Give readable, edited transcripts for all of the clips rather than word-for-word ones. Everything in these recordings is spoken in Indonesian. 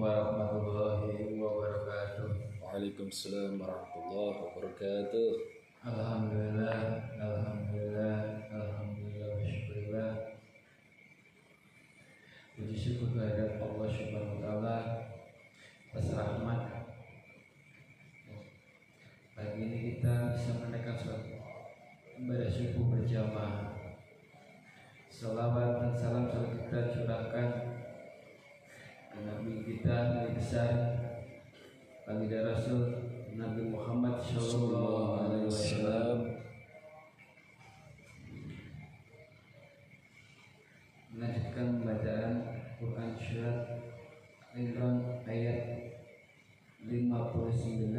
warahmatullahi wabarakatuh. Waalaikumsalam warahmatullahi wabarakatuh. Alhamdulillah, alhamdulillah, alhamdulillah, syukurillah. Puji syukur kehadirat Allah Subhanahu wa taala atas rahmat. Pagi ini kita bisa menunaikan sholat ibadah subuh berjamaah. Salawat dan salam selalu kita curahkan ke Nabi kita, Nabi besar, baginda Rasul Nabi Muhammad Sallallahu Alaihi Wasallam. Melanjutkan bacaan Quran surat Al-Imran ayat 59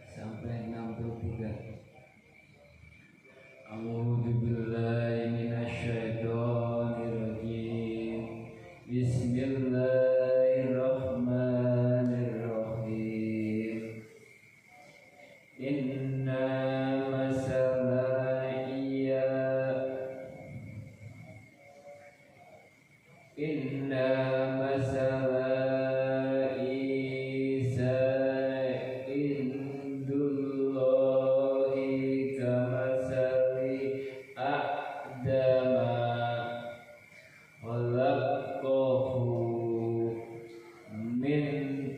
sampai 63. A'udzu billahi minasyaitonir rajim. Bismillahirrahmanirrahim. Inna masala Isa indullahi kamasali Adama khalaqahu min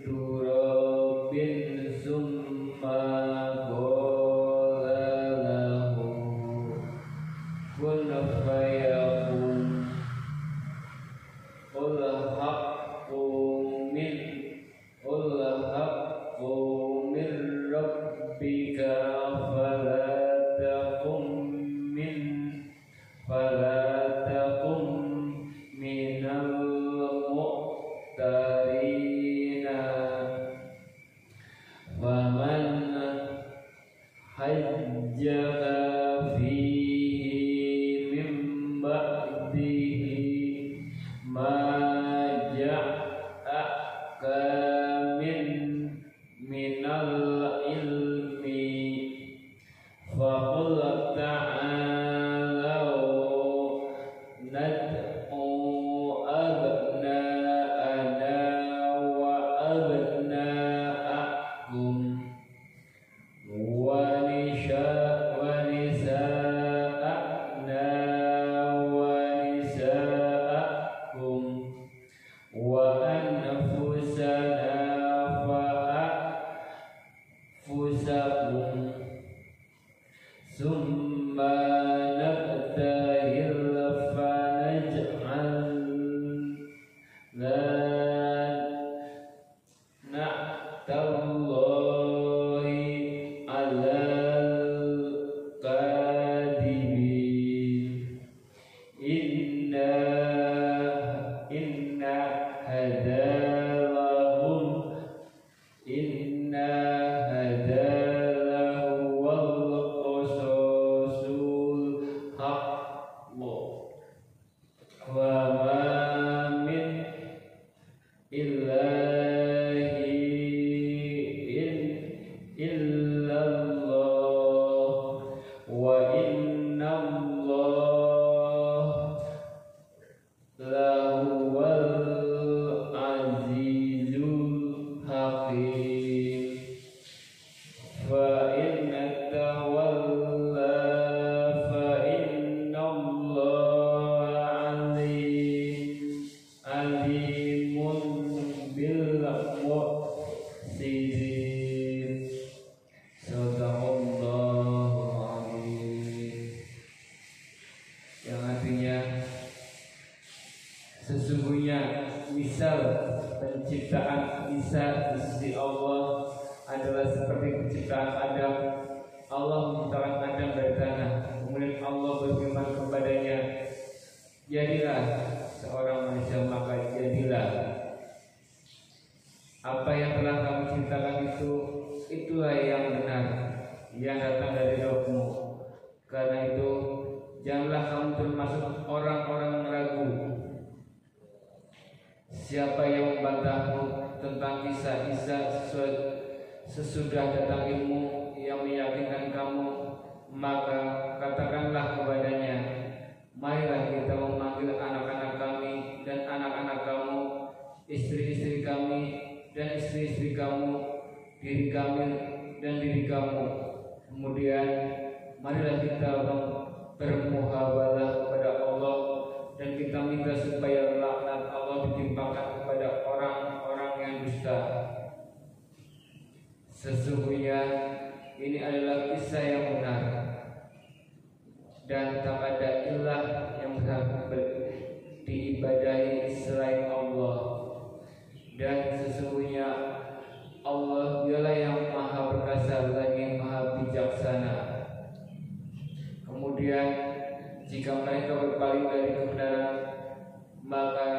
turabin summa qala lahu kun fayakun. Qul haqqu min rabbika fala takum minal muqtarina. Waman hajjaka fihi min ba'dihi ma ja'aka minal ilmi faqul ta'alau nad'u abna'ana wa abna'akum wa nisa'ana wa nisa'akum wa anfusana fa anfusakum summa nabtahil fa naj'al na'tallahi 'alal kadhibin. Inna hadalahu wal qasasul haqq wa ma min illahi illallah wa inna Allah lahuwal azizul hakim. Fa inna tawalla fa inna Allah alimun bil muqsitin. Sadaqallahul azim. Yang artinya sesungguhnya misal penciptaan Isa di sisi Allah adalah seperti penciptaan Adam. Allah menciptakan Adam dari tanah. Kemudian Allah berfirman kepadanya, jadilah seorang manusia, maka jadilah. Apa yang telah kamu ciptakan itulah yang benar, yang datang dari Rabbmu. Karena itu janganlah kamu termasuk orang-orang yang ragu. Siapa yang membantahmu tentang kisah Isa sesudah datang ilmu yang meyakinkan kamu, maka katakanlah kepadanya, marilah kita memanggil anak-anak kami dan anak-anak kamu, istri-istri kami, istri kamu, diri kami dan diri kamu. Kemudian marilah kita bermuhabalah kepada Allah dan kita minta supaya laknat Allah ditimpakan kepada orang-orang yang dusta. Sesungguhnya ini adalah kisah yang benar dan tak ada ilah yang berhak diibadahi selain Allah, dan sesungguhnya Allah dialah yang maha perkasa lagi maha bijaksana. Kemudian jika mereka berpaling dari kebenaran, maka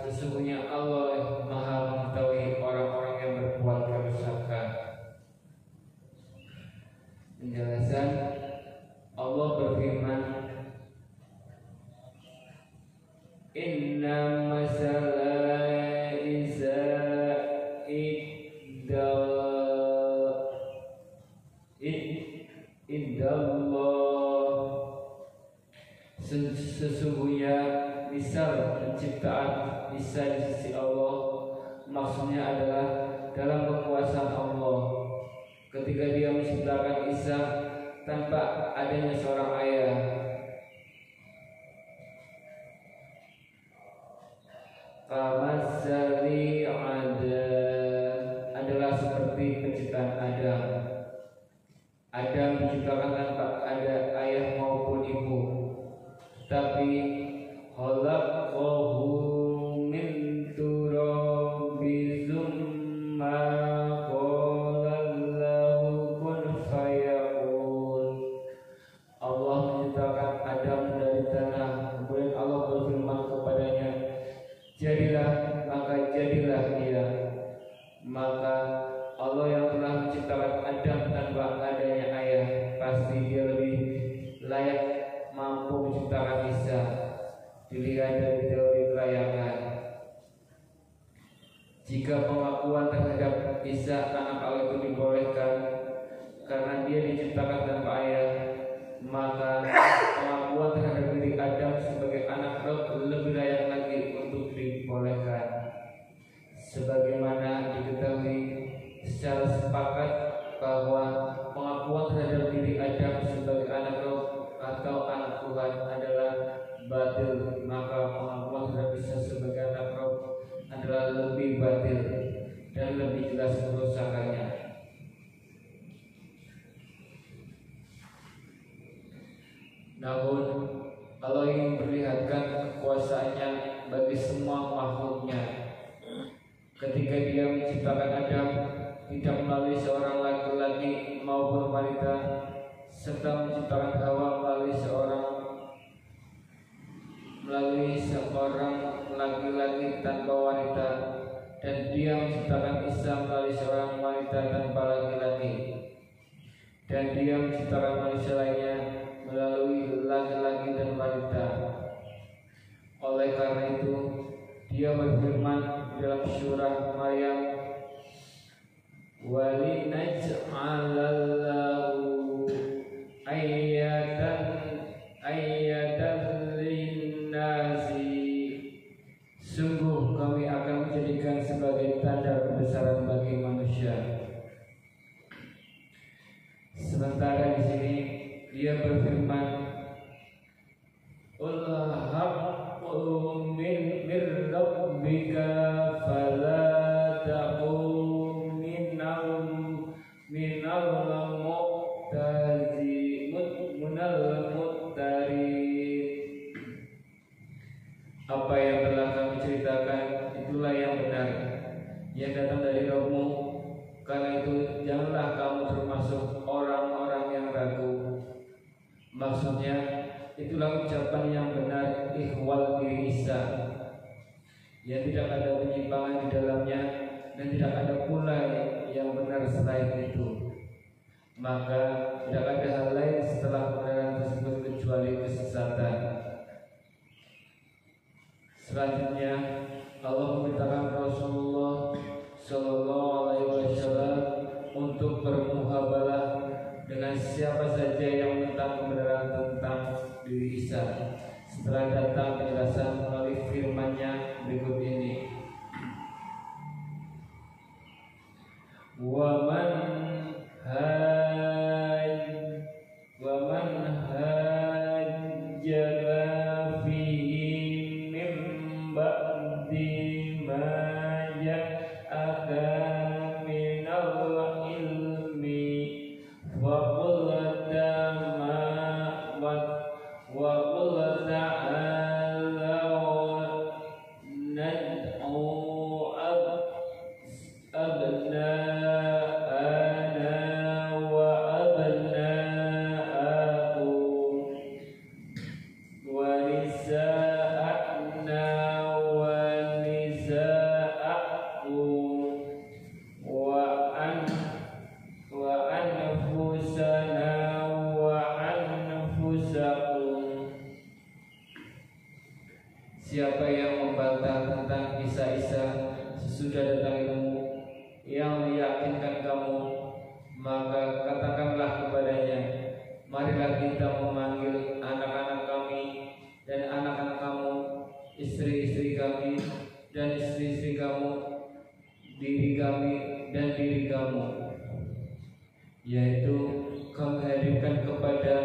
sesungguhnya Allah maha mengetahui orang-orang yang berbuat kerusakan. Penjelasan, Allah berfirman, Inna masala Isa idallah. Sesungguhnya misal penciptaan Isa di sisi Allah, maksudnya adalah dalam kekuasaan Allah. Ketika Dia menciptakan Isa tanpa adanya seorang ayah, Kamasali adalah seperti penciptaan Adam. Adam diciptakan tanpa ada ayah maupun ibu, tapi khalaqahu min turabin tsumma qala lahu kun fayakun. Allah menciptakan Adam dari tanah, kemudian Allah berfirman kepadanya, jadilah, maka jadilah dia. Maka Allah yang telah menciptakan Adam tanpa adanya ayah, pasti Dia lebih layak mampu menciptakan Isa. Dilihat dari teori kelayakan, jika pengakuan terhadap Isa anak Allah itu dibolehkan karena dia diciptakan tanpa ayah, maka pengakuan terhadap diri Adam sebagai anak Roh lebih layak lagi untuk dibolehkan. Sebagaimana diketahui secara sepakat bahwa pengakuan terhadap diri Adam sebagai anak Roh atau anak Tuhan adalah batil, maka pengakuan terhadap Isa sebagai anak Roh adalah lebih batil dan lebih jelas kerusakannya. Namun Allah ingin memperlihatkan kekuasaannya bagi semua makhluknya. Ketika Dia menciptakan Adam tidak melalui seorang laki-laki maupun wanita, serta menciptakan Hawa melalui seorang laki-laki tanpa wanita, dan Dia menciptakan Isa melalui seorang wanita tanpa laki-laki, dan Dia menciptakan manusia lainnya melalui laki-laki dan wanita. Oleh karena itu Dia berfirman dalam surah Maryam, walinaj'alallahu ayatan linnasi, sungguh kami akan menjadikan sebagai tanda kebesaran bagi manusia. Sementara di sini Dia berfirman, Allah haqqu min rabbika fala takun minal muttarin. Apa yang telah kami ceritakan itulah yang benar, yang datang dari Rabb-Mu. Karena itu janganlah kamu termasuk orang-orang yang ragu. Maksudnya itulah ucapan yang benar ikhwal diri Isa, yang tidak ada penyimpangan di dalamnya dan tidak ada pula yang benar selain itu. Maka tidak ada hal lain setelah kebenaran tersebut kecuali kesesatan. Selanjutnya Allah memerintahkan Rasulullah Shallallahu Alaihi Wasallam untuk bermuhabalah dengan siapa saja yang menentang kebenaran tentang diri Isa. Setelah datang penjelasan melalui firman-Nya berikut ini. ja'aka minal ilmi wa qul ta'alaw nad'u abna'ana wa abna'akum wa nisa'ana wa nisa'akum wa anfusana wa anfusakum. Siapa yang membantah tentang Isa sesudah datang ilmu yang meyakinkan kamu, maka katakanlah kepadanya, marilah kita memanggil anak-anak kami dan anak-anak kamu, istri-istri kami dan istri-istri kamu, diri kami dan diri kamu, yaitu kami hadirkan kepada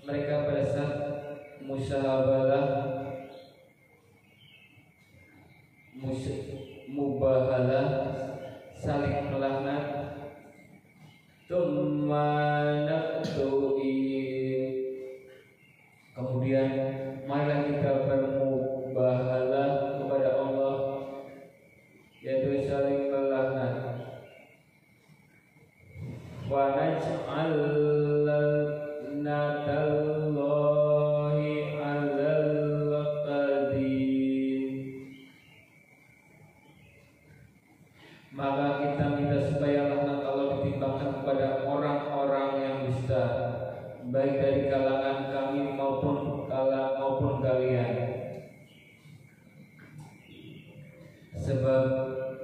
mereka pada saat mubahalah saling melaknat, kemudian marilah kita bermubahalah kepada Allah, yaitu saling melaknat. Wa naj'al natallahi 'alal qadim. Maka kita minta supaya laknat Allah ditimpakan kepada orang-orang yang dusta, baik dari kalangan kami maupun kalian. Sebab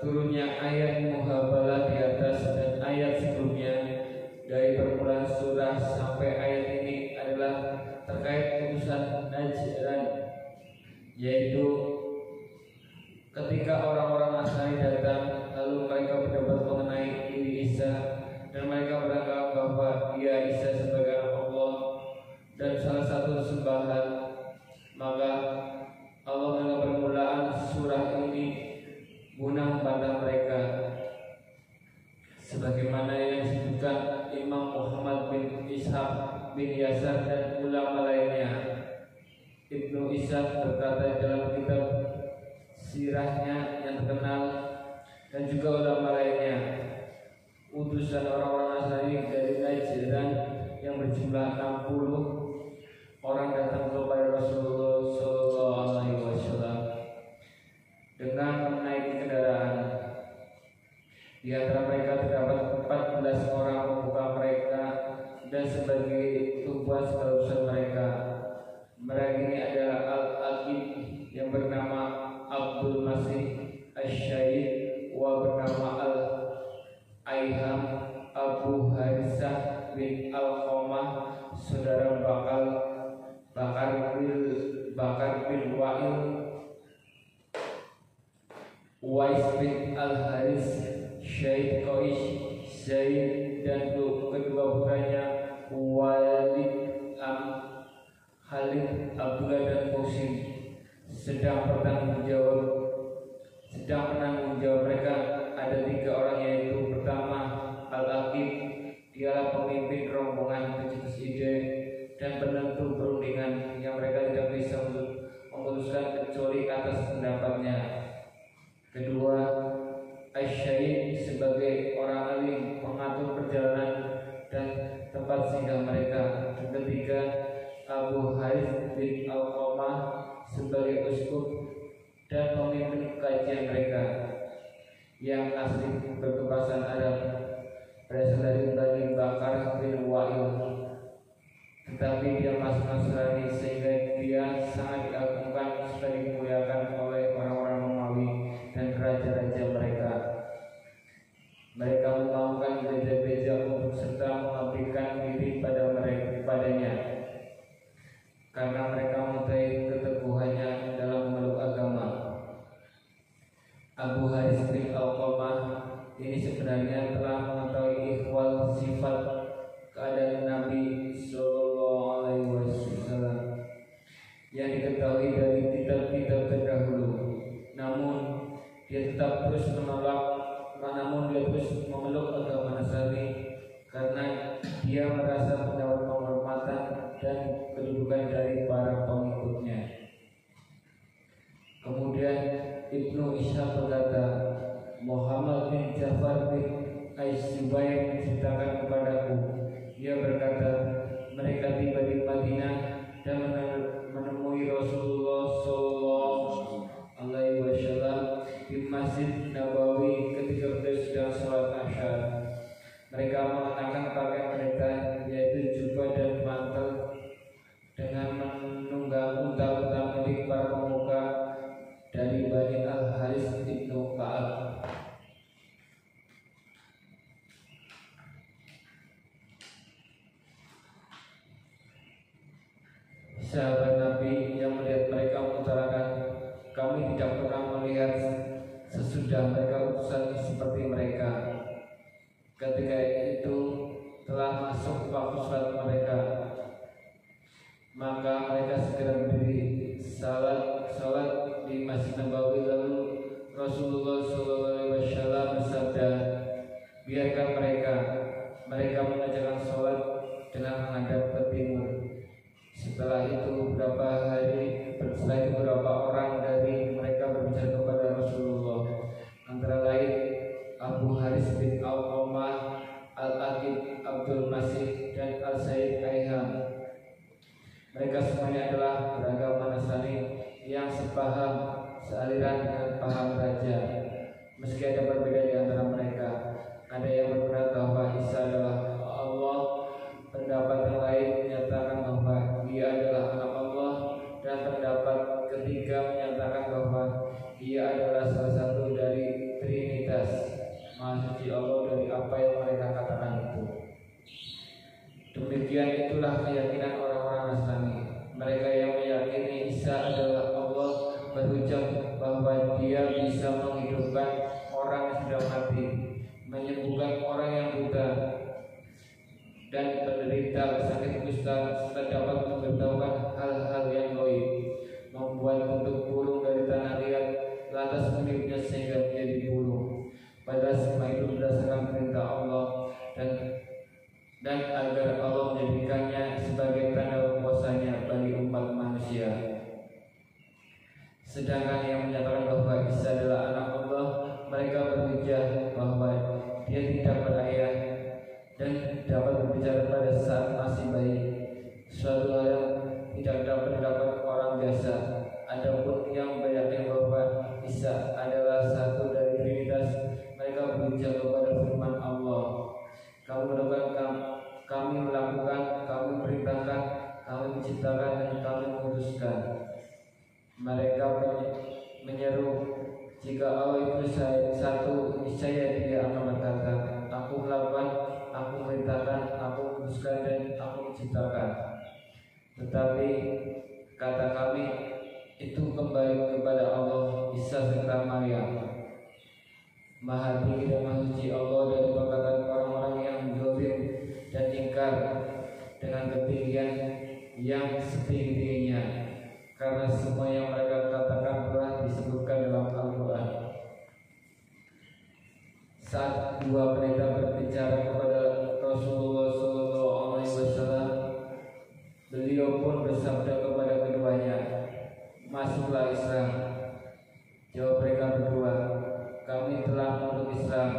turunnya ayat muhabalah di atas dan ayat sebelumnya dari permulaan surah sampai ayat ini adalah terkait urusan Najran, yaitu ketika orang-orang Nasrani datang, lalu mereka berdebat mengenai diri Isa, dan mereka beranggapan bahwa dia Isa sebagai anak Allah dan salah satu sembahan. Maka Allah dengan permulaan surah ini guna membantah mereka, sebagaimana yang disebutkan Imam Muhammad bin Ishaq bin Yasar dan ulama lainnya. Ibnu Ishaq berkata dalam kitab sirahnya yang terkenal, dan juga ulama lainnya, utusan orang-orang Nasrani dari Najran yang berjumlah 60 orang datang kepada Rasulullah SAW dengan menaiki kendaraan. Di antara mereka terdapat 14 orang pemuka mereka dan sebagai tumpuan sekaligus mereka. Mereka ini adalah Al-Aqib yang bernama Abdul Masih Asy-Syahid, wa bernama Al-Aiham, Abu Harisah bin Al-Qamah, saudara Bakar bin Wa'il, Uwais bin Al-Haris, Syahid Qais, Zaid, dan kedua putranya Walid, Khalid, Abdullah dan Qasim sedang menanggung jawab mereka ada 3 orang, yaitu pertama Al-Aqib, dialah pemimpin rombongan pencetus ide dan penentu perundingan yang mereka tidak bisa memutuskan kecuali atas pendapatnya. Kedua, Asy-Syahid sebagai orang alim pengatur perjalanan dan tempat singgah mereka. Dan ketiga, Abu Harith bin Al-Qamah sebagai uskup dan pemimpin kajian mereka yang asli berkebangsaan Arab, berasal dari Bani Bakar bin Wa'il, tetapi dia masuk Nasrani sehingga dia sangat diagungkan serta dimuliakan oleh orang-orang Romawi dan raja-raja mereka. Mereka memaukan beja-beja untuk serta mengabdikan diri padanya, karena mereka mengetahui keteguhannya dalam memeluk agama. Abu Haris bin Al-Qamah ini sebenarnya telah mengetahui ikhwal sifat keadaan Nabi Sallallahu Alaihi Wasallam yang diketahui dari kitab-kitab terdahulu. Namun dia tetap terus namun dia terus memeluk agama Nasrani karena dia merasa mendapat penghormatan dan kedudukan dari para pengikutnya. Kemudian Ibnu Ishaq berkata, Muhammad bin Ja'far bin Aisyubair menceritakan kepadaku, dia berkata, mereka tiba di Madinah dan menemui Rasulullah Sallallahu Alaihi Wasallam di Masjid Nabawi ketika beliau sedang sholat Asar. Mereka mengenakan pakaian mereka, yaitu jubah dan mantel, dengan menunggang unta-unta milik para pemuka dari Bani Al-Haris Ibnu Ka'ab. Sahabat Nabi yang melihat mereka mengutarakan, kami tidak pernah melihat sesudah mereka utusan seperti mereka. Ketika itu telah masuk waktu sholat mereka, maka mereka segera berdiri salat di Masjid Nabawi. Lalu Rasulullah SAW bersabda, biarkan mereka mengerjakan sholat dengan menghadap ke timur. Setelah itu beberapa orang dari mereka berbicara kepada Rasulullah, antara lain Abu Haris bin Al-Qamah, Al-Aqib, Abdul Masih, dan Al-Said Aiham. Mereka semuanya adalah beragama Nasrani yang sepaham, sealiran dengan paham raja. Meski ada perbedaan di antara mereka, ada yang berpendapat bahwa Isa adalah Allah, pendapat yang lain menyatakan bahwa Dia adalah anak Allah, dan pendapat ketiga menyatakan bahwa Dia adalah salah satu dari Trinitas. Maha suci Allah dari apa yang mereka katakan itu. Demikian itulah keyakinan orang-orang Nasrani. Mereka yang meyakini Isa adalah Allah berucap bahwa Dia bisa menghidupkan orang yang sudah mati, menyembuhkan orang yang buta dan penderita sakit kusta, serta dapat memberitahukan hal-hal yang gaib, membuat bentuk burung dari tanah liat, lantas meniupnya sehingga menjadi burung. Padahal semua itu berdasarkan perintah Allah dan agar Allah menjadikannya sebagai tanda kuasanya bagi umat manusia. Sedangkan yang menyatakan bahwa Isa adalah anak Allah, mereka berhujjah bahwa Dia tidak berayah dan dapat berbicara pada saat masih bayi, suatu hal yang tidak dapat dilakukan orang biasa. Adapun yang beryakin bahwa Isa adalah satu dari Trinitas, mereka berhujjah kepada firman Allah, kami melakukan, kami perintahkan, kami menciptakan, dan kami memutuskan. Mereka menyeru, jika Allah itu satu, niscaya Dia akan berkata, aku melakukan, aku memerintahkan, aku memutuskan, dan aku menciptakan. Tetapi kata kami itu kembali kepada Allah, Isa serta Maryam. Maha tinggi dan maha suci Allah dari perkataan orang-orang yang zalim dan ingkar dengan ketinggian yang setinggi-tingginya, karena semua yang mereka katakan telah disebutkan dalam Al-Quran. Saat dua pendeta berbicara kepada Rasulullah SAW, beliau pun bersabda kepada keduanya, masuklah Islam. Jawab mereka berdua, kami telah memeluk Islam.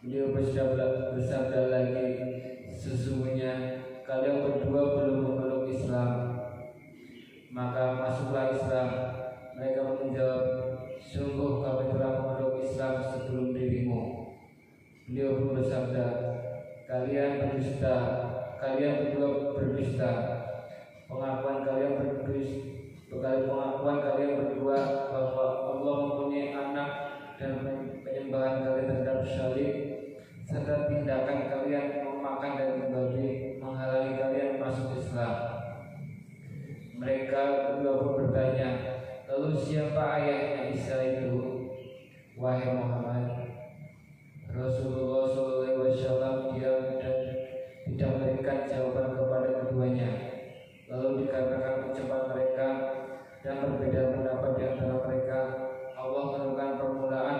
Beliau bersabda lagi, sesungguhnya kalian berdua belum memeluk Islam, maka masuklah Islam. Mereka menjawab, sungguh kami telah memeluk Islam sebelum dirimu. Beliau pun bersabda, kalian berdusta, kalian berdua berdusta. Pengakuan kalian berdua bahwa Allah mempunyai anak dan penyembahan kalian terhadap syarif, serta tindakan kalian memakan daging babi menghalangi kalian masuk Islam. Mereka berdua pun bertanya, lalu siapa ayahnya Isa itu, wahai Muhammad? Rasulullah SAW diam dan tidak memberikan jawaban kepada keduanya. Lalu dikatakan ucapan mereka dan berbeda pendapat di antara mereka. Allah menentukan permulaan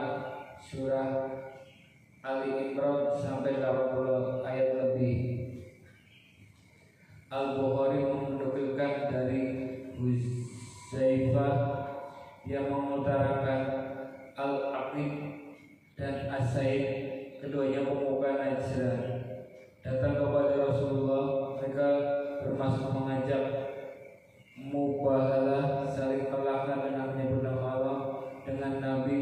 Nasain, keduanya pemuka Najran, datang kepada Rasulullah. Mereka bermaksud mengajak mubahalah, saling melaknat dengan menyebut nama Allah dengan Nabi.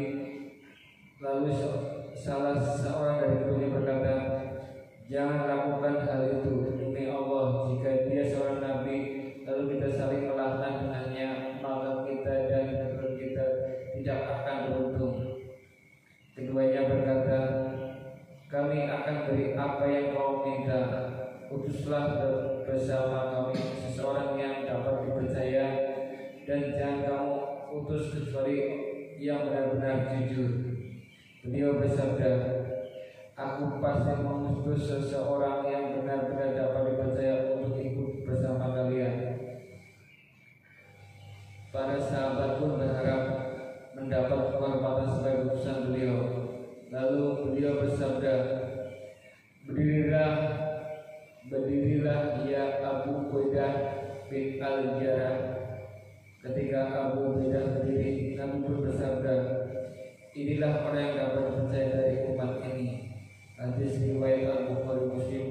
Lalu salah seorang dari keduanya berkata, jangan lakukan hal itu demi Allah. Jika dia seorang Nabi lalu kita saling melaknat dengannya, maka kita dan keturunan kita tidak akan beruntung. Keduanya berkata, kami akan beri apa yang kau minta. Utuslah bersama kami seseorang yang dapat dipercaya, dan jangan kamu utus kecuali yang benar-benar jujur. Beliau bersabda, aku pasti mengutus seseorang yang benar-benar dapat dipercaya untuk ikut bersama kalian. Para sahabat pun berharap mendapat kehormatan sebagai utusan beliau. Lalu beliau bersabda, berdirilah ya Abu Ubaidah bin Al-Jarrah. Ketika Abu Ubaidah berdiri, Nabi pun bersabda, inilah orang yang dapat dipercaya dari umat ini. Hadis riwayat Al-Bukhari, Muslim,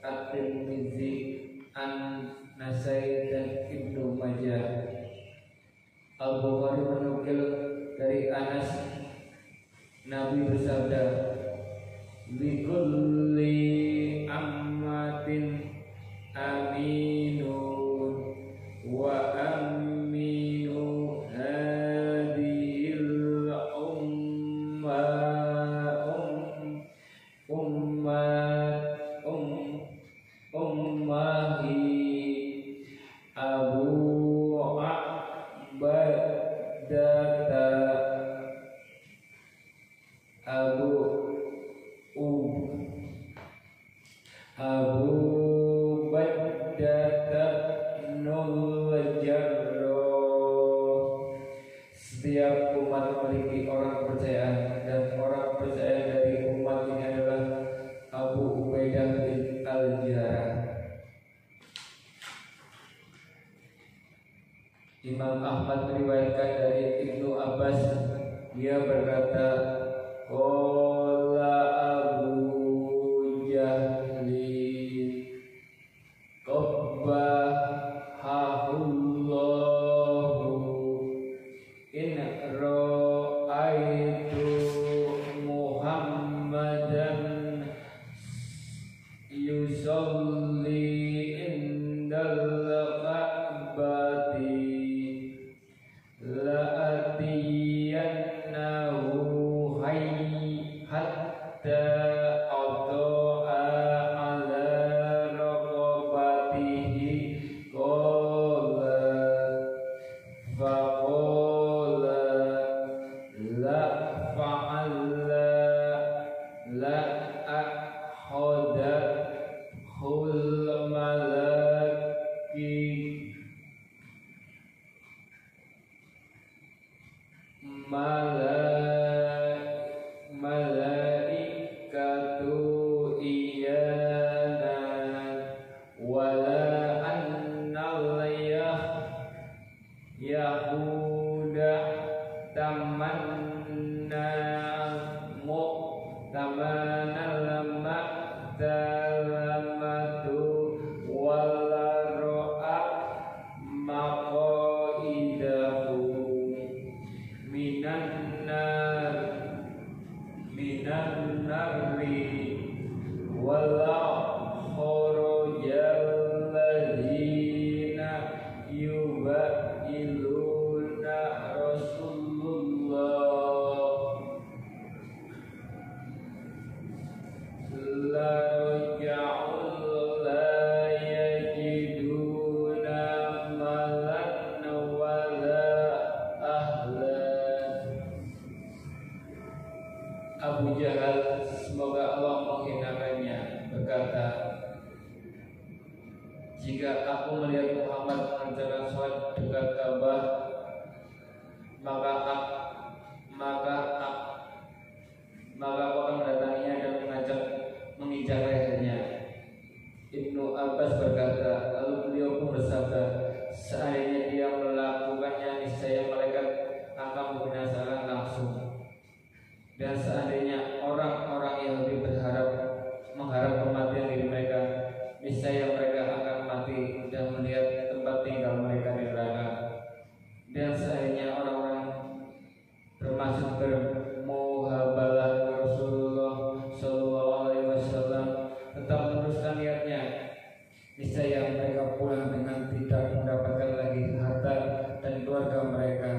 At-Tirmidzi, An-Nasai dan Ibnu Majah. Al-Bukhari menukil dari Anas, Nabi bersabda, likulli ammatin aminun wa aminu hadhil ummahi Abu Baddata nul Jarrah. Setiap umat memiliki orang kepercayaan, dan orang kepercayaan dari umat ini adalah Abu Ubaidah bin Al-Jarrah. Imam Ahmad meriwayatkan dari Ibnu Abbas, dia berkata, qala Abu Jahli qabbahahullahu in ra'aitu Muhammadan yusalli indal Ka'bati la'atiyannahu hatta ada'a ala raqabatihi qala faqala la fa'alla la akhadathul malaikatu iyana wala annal yahuda tamanna ma'talamatu wala ro'a maqaidahu minan nari wala khurujal ladzina yubailuna Rasulullah la raja'ul la yajiduna malan wala ahlan. Abu Jahal, semoga Allah menghinakannya, berkata, jika aku melihat Muhammad mengerjakan sholat dekat Ka'bah, maka aku akan mendatanginya dan menginjak lehernya. Ibnu Abbas berkata, lalu beliau pun bersabda, seandainya dia melakukannya, niscaya malaikat akan membinasakan langsung. Dan maksud bermuhabalah Rasulullah Sallallahu Alaihi Wasallam tetap meneruskan niatnya. Niscaya mereka pulang dengan tidak mendapatkan lagi harta dan keluarga mereka.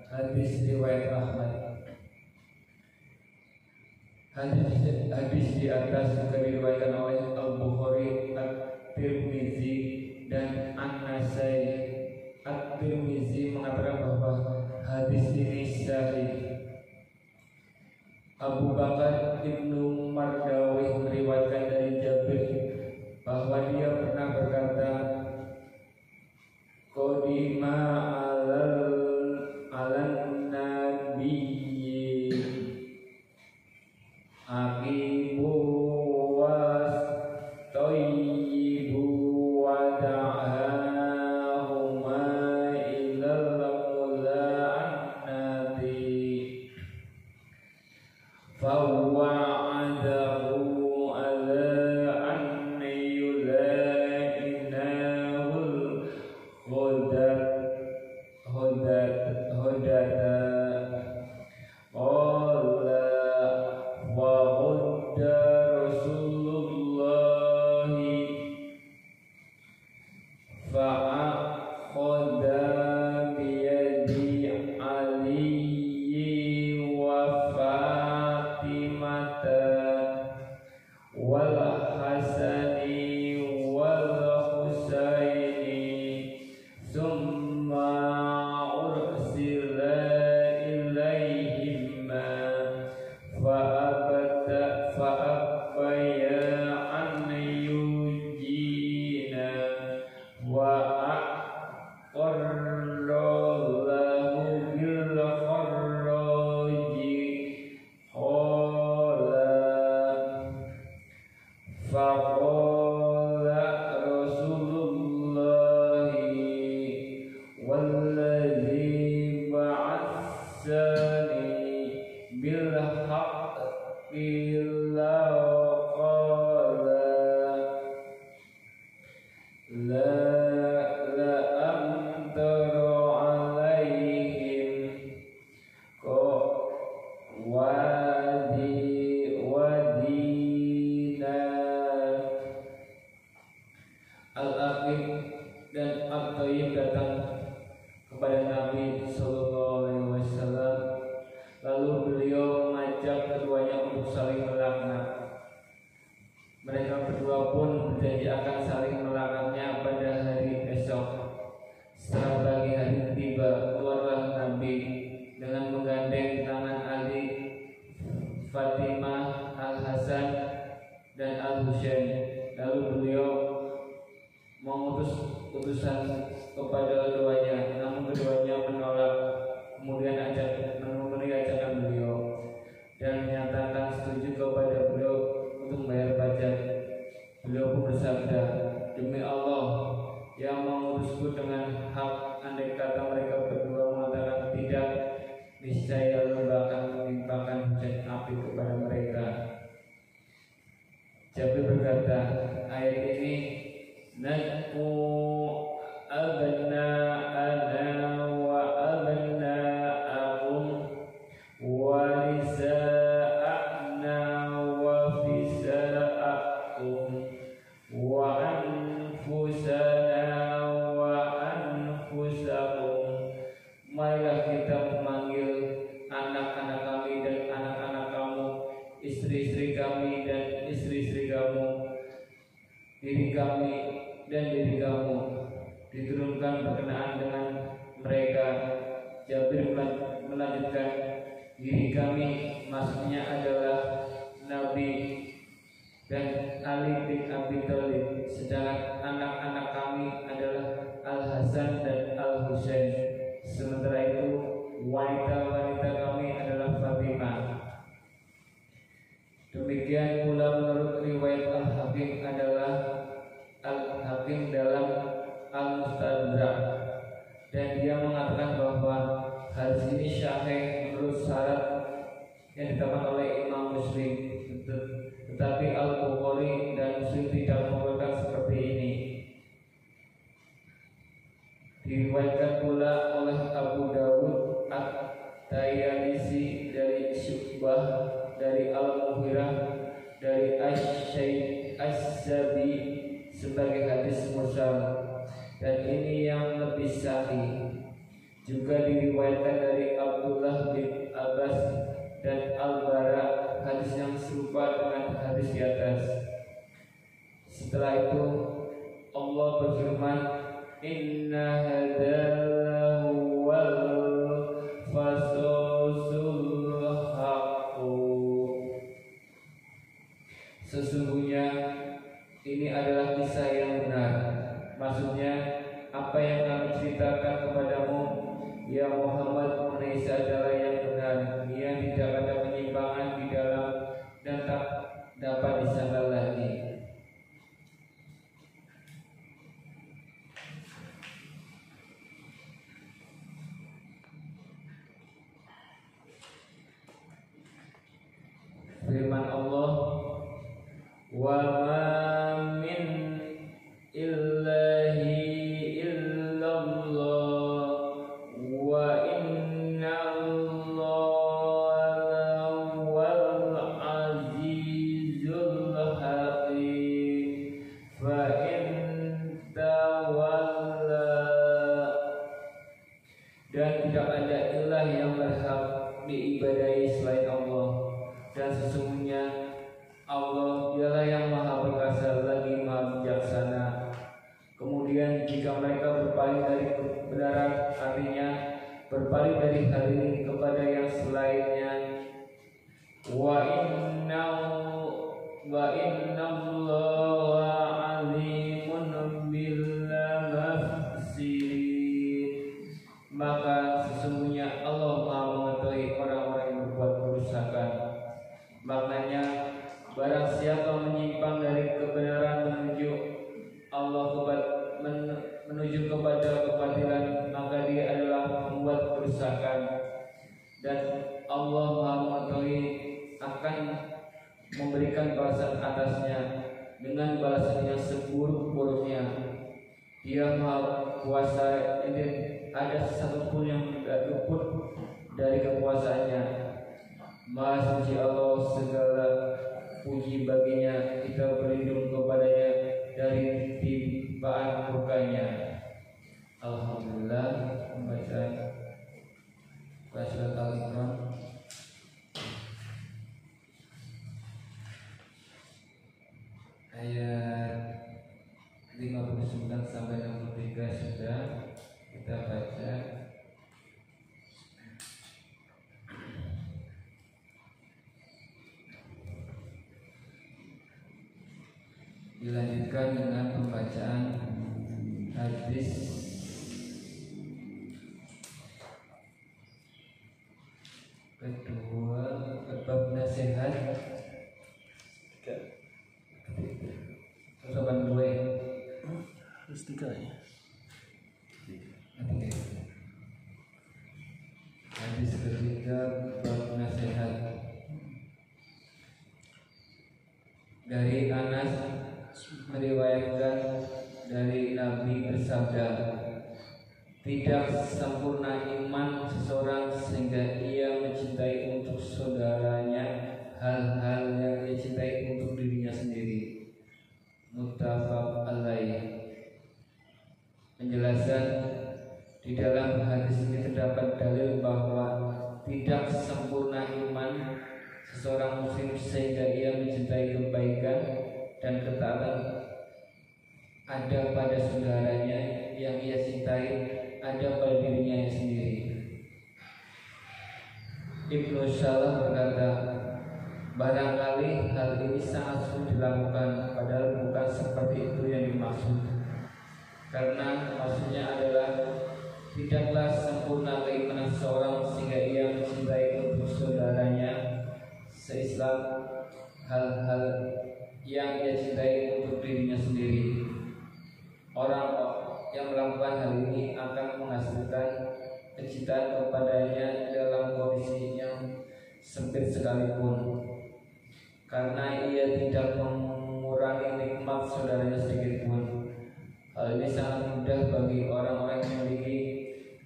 Hadis riwayat Ahmad. Hadis di atas juga diriwayatkan oleh Al-Bukhari, At-Tirmizi dan An-Nasai. At-Tirmizi mengatakan bahwa hadis ini sahih. Abu Bakar Ibnu Mardawi meriwayatkan dari Jabir bahwa dia pernah berkata, Qadima alan nabiyyi aqibu was tayyibu wa da'ahuma ilal mula'annati fawa'adahu ala anni yulainahul hodata qala wa hudda Rasulullahi fa'akhadha biyadi Ali wa Fatimata wal Hasani wal Husaini summa ursila ilaihima fa'abaya an yujina wa aqarrallahu bil kharraji qala faqala Rasulullahi walladzi ba'atsani bil haqqi la qala la amtaru alaihim wadina. Al-Aqib dan At-Tayyib datang kepada Nabi Sallallahu Alaihi Wasallam. Lalu beliau mengajak keduanya untuk saling melaknat. Mereka berdua pun berjanji akan saling melaknatnya pada hari esok. Setelah pagi hari tiba, keluarlah Nabi dengan menggandeng tangan Ali, Fatimah, Al-Hasan dan Al-Husain. Lalu beliau mengutus utusan kepada keduanya, namun keduanya menolak. Kemudian memenuhi ajakan beliau dan menyatakan setuju kepada beliau untuk membayar pajak. Beliau pun bersabda, demi Allah yang mengutusku dengan hak, andai kata mereka berdua mengatakan tidak, niscaya Allah akan menimpakan hujan api kepada mereka. Jabir berkata, ayat ini nad'u abna'ana wa abna'akum wa nisa'ana wa fisa'akum wa anfusana wa anfusakum. Marilah kita memanggil anak-anak kami dan anak-anak kamu, istri-istri kami dan istri-istri kamu, diri kami dan diri kamu. Diturunkan berkenaan dengan mereka. Jabir melanjutkan, diri kami maksudnya adalah Nabi dan Ali bin Abi Thalib, sedangkan anak-anak kami adalah Al-Hasan dan Al-Husain. Sementara itu wanita-wanita kami adalah Fatimah. Demikian pula menurut riwayat Al-Hakim adalah Al-Hakim dalam Al-Mustadrak, dan dia mengatakan bahwa hadis ini sahih menurut syarat yang ditetapkan oleh Imam Muslim, tetapi Al-Bukhari dan Muslim tidak menguatkan seperti ini. Diriwayatkan pula oleh Abu Dawud, At-Tayalisi Syu'bah dari Al-Mughirah dari Az-Zabi sebagai hadis mursal, dan ini yang lebih sahih. Juga diriwayatkan dari Abdullah bin Abbas dan Al-Bara, hadis yang serupa dengan hadis di atas. Setelah itu Allah berfirman, Inna hadalahu wal fasosul haqqu. Sesungguhnya ini adalah kisah yang benar. Maksudnya apa yang kami ceritakan kepadamu ya Muhammad mengenai adalah yang benar, yang tidak ada penyimpangan di dalam dan tak dapat disangkal lagi. Firman Allah, wa ma min illahi illallah wa inna allaha wal azizul hakim fa in tawalla. Dan tidak ada ilah yang berhak diibadahi selain Allah, dan sesungguhnya Allah dialah yang maha perkasa lagi maha bijaksana. Kemudian jika mereka berpaling dari kebenaran, artinya berpaling dari hal ini kepada yang selainnya, wa innallaha alimun bil mufsidin. Maka sesungguhnya Allah maha mengetahui orang-orang yang berbuat kerusakan. Maknanya barang siapa menyimpang dari kebenaran menuju kepada kebatilan, maka dia adalah membuat kerusakan, dan Allah Maha mengetahui akan memberikan balasan atasnya dengan balasan yang seburuk-buruknya. Dia Maha kuasa, tidak ada satupun yang tidak luput dari kekuasaannya. Maha suci Allah, segala puji baginya, kita berlindung kepadanya dari timpaan murkanya. Alhamdulillah. Membaca surat Al-Imran ayat 59 sampai 63 sudah kita baca. Dilanjutkan dengan pembacaan hadis kedua, bab nasihat sopan gue Terus tiga ya. hadis ketiga, bab nasihat. Dari Anas meriwayatkan dari Nabi bersabda, tidak sempurna iman seseorang sehingga ia mencintai untuk saudaranya hal-hal yang ia cintai untuk dirinya sendiri. Muttafaq alaih. Penjelasan, di dalam hadis ini terdapat dalil bahwa tidak sempurna iman seseorang muslim sehingga ia mencintai kebaikan dan ketaatan ada pada saudaranya yang ia cintai, ada pada dirinya sendiri. Ibnu Salah berkata, barangkali hal ini sangat sulit dilakukan, padahal bukan seperti itu yang dimaksud. Karena maksudnya adalah tidaklah sempurna keimanan seseorang sehingga ia mencintai untuk saudaranya se-Islam hal-hal yang ia cintai untuk dirinya sendiri. Orang yang melakukan hal ini akan menghasilkan kecintaan kepadanya dalam kondisi yang sempit sekalipun, karena ia tidak mengurangi nikmat saudaranya sedikit pun. Hal ini sangat mudah bagi orang-orang yang memiliki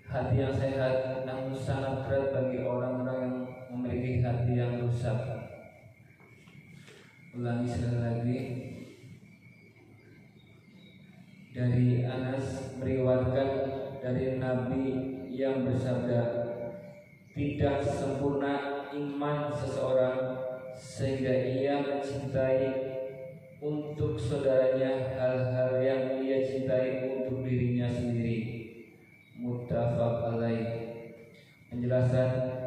hati yang sehat, namun sangat berat bagi orang-orang yang memiliki hati yang rusak. nasab. Ulangi sekali lagi. Dari Anas meriwayatkan dari Nabi yang bersabda, tidak sempurna iman seseorang sehingga ia mencintai untuk saudaranya hal-hal yang ia cintai untuk dirinya sendiri. Muttafaq alaih. Penjelasan,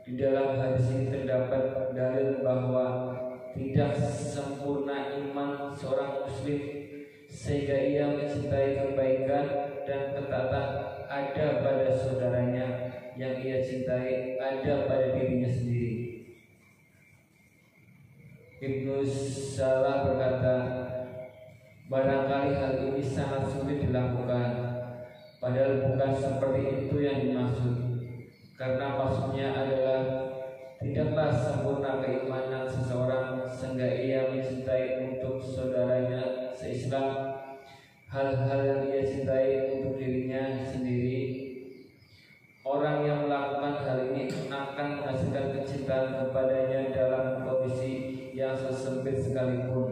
di dalam hadis ini terdapat dalil bahwa tidak sempurna iman seorang muslim sehingga ia mencintai kebaikan dan ketaatan ada pada saudaranya yang ia cintai ada pada dirinya sendiri. Ibnu Salah berkata, barangkali hal ini sangat sulit dilakukan, padahal bukan seperti itu yang dimaksud. Karena maksudnya adalah tidaklah sempurna keimanan seseorang sehingga ia mencintai untuk saudaranya se-Islam hal-hal yang ia cintai untuk dirinya sendiri. Orang yang melakukan hal ini akan menghasilkan kecintaan kepadanya dalam kondisi yang sesempit sekalipun.